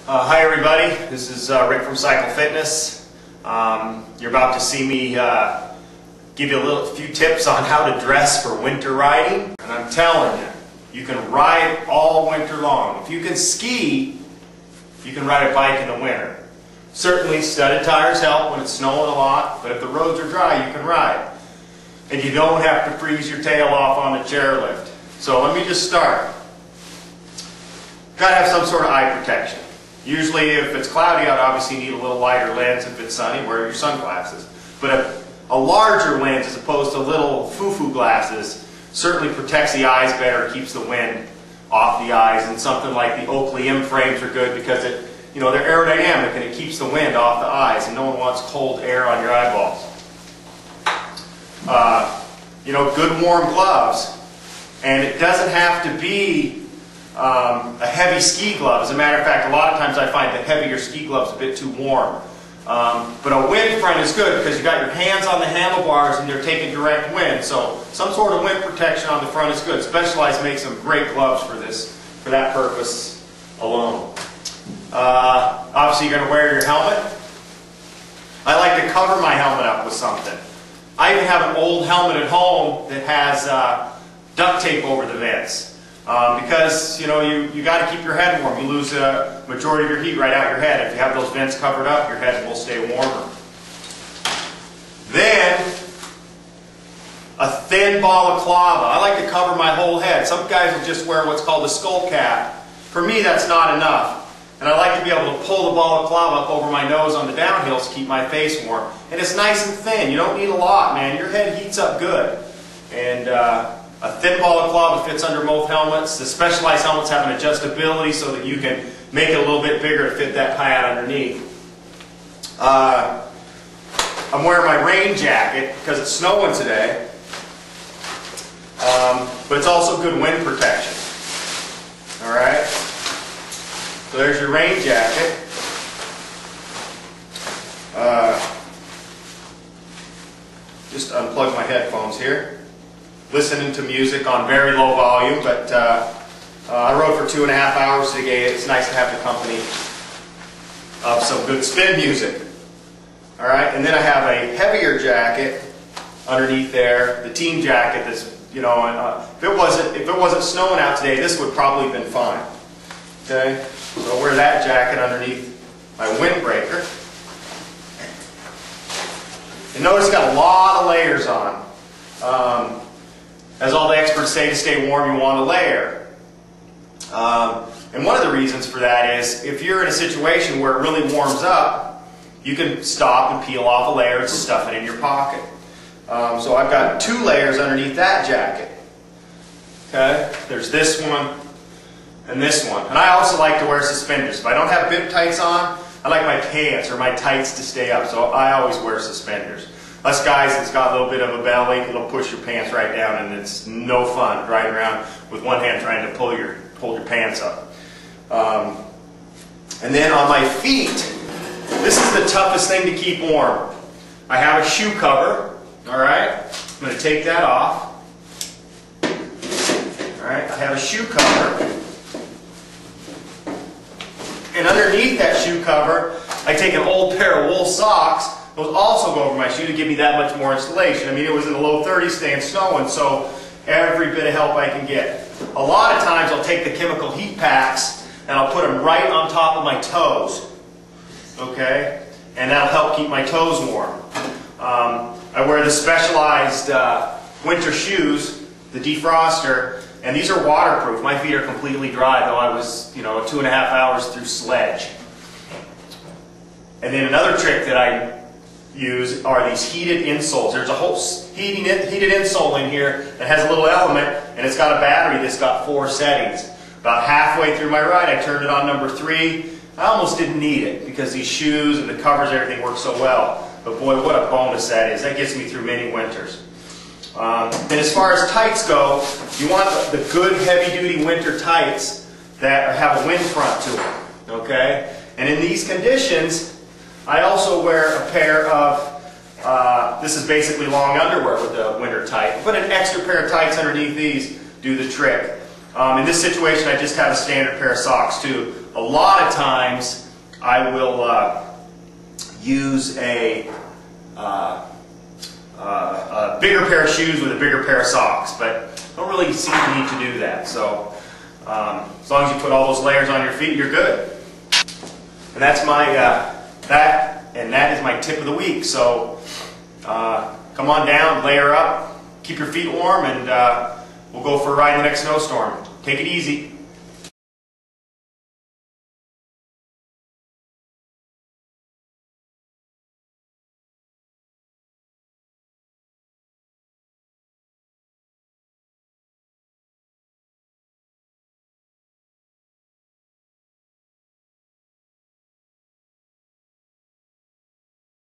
Hi everybody, this is Rick from Cycle Fitness. You're about to see me give you a few tips on how to dress for winter riding. And I'm telling you, you can ride all winter long. If you can ski, you can ride a bike in the winter. Certainly studded tires help when it's snowing a lot, but if the roads are dry, you can ride. And you don't have to freeze your tail off on the chairlift. So let me just start. Got to have some sort of eye protection. Usually if it's cloudy out, obviously you need a little lighter lens. If it's sunny, wear your sunglasses. But a larger lens as opposed to little foo-foo glasses certainly protects the eyes better, keeps the wind off the eyes. And something like the Oakley M frames are good because they're aerodynamic and it keeps the wind off the eyes, and no one wants cold air on your eyeballs. Good warm gloves. And it doesn't have to be a heavy ski glove. As a matter of fact, a lot of times I find the heavier ski gloves a bit too warm. But a wind front is good because you got your hands on the handlebars and they're taking direct wind. So some sort of wind protection on the front is good. Specialized makes some great gloves for that purpose alone. Obviously you're going to wear your helmet. I like to cover my helmet up with something. I even have an old helmet at home that has duct tape over the vents. Because you got to keep your head warm. You lose a majority of your heat right out your head. If you have those vents covered up, your head will stay warmer. Then a thin balaclava. I like to cover my whole head. Some guys will just wear what's called a skull cap. For me, that's not enough. And I like to be able to pull the balaclava up over my nose on the downhills to keep my face warm. And it's nice and thin. You don't need a lot, man. Your head heats up good. And a thin balaclava fits under both helmets. The Specialized helmets have an adjustability so that you can make it a little bit bigger to fit that hat underneath. I'm wearing my rain jacket because it's snowing today. But it's also good wind protection. Alright? So there's your rain jacket. Just unplug my headphones here. Listening to music on very low volume, but I rode for 2.5 hours today. It's nice to have the company of some good spin music. All right, and then I have a heavier jacket underneath there, the team jacket. That's if it wasn't snowing out today, this would probably have been fine. Okay, so I'll wear that jacket underneath my windbreaker. And notice it's got a lot of layers on. As all the experts say, to stay warm, you want to layer. And one of the reasons for that is if you're in a situation where it really warms up, you can stop and peel off a layer and stuff it in your pocket. So I've got 2 layers underneath that jacket. Okay, there's this one and this one. And I also like to wear suspenders. If I don't have bib tights on, I like my pants or my tights to stay up. So I always wear suspenders. Us guys, it's got a little bit of a belly, it'll push your pants right down, and it's no fun riding around with one hand trying to hold your pants up. And then on my feet, this is the toughest thing to keep warm. I have a shoe cover, alright? I'm going to take that off. Alright, I have a shoe cover. And underneath that shoe cover, I take an old pair of wool socks. Those also go over my shoe to give me that much more insulation. I mean, it was in the low 30s today and snowing, so every bit of help I can get. A lot of times I'll take the chemical heat packs and I'll put them right on top of my toes. Okay? And that'll help keep my toes warm. I wear the Specialized winter shoes, the defroster, and these are waterproof. My feet are completely dry, though I was, 2.5 hours through sledge. And then another trick that I use are these heated insoles. There's a whole heated insole in here that has a little element, and it's got a battery that's got 4 settings. About halfway through my ride, I turned it on number 3. I almost didn't need it because these shoes and the covers and everything work so well. But boy, what a bonus that is. That gets me through many winters. And as far as tights go, you want the good heavy-duty winter tights that have a wind front to them. Okay? And in these conditions, I also wear a pair of, this is basically long underwear with the winter tight. Put an extra pair of tights underneath these, do the trick. In this situation, I just have a standard pair of socks too. A lot of times I will use a bigger pair of shoes with a bigger pair of socks, but don't really see the need to do that. So as long as you put all those layers on your feet, you're good. And that's my that is my tip of the week. So come on down, layer up, keep your feet warm, and we'll go for a ride in the next snowstorm. Take it easy.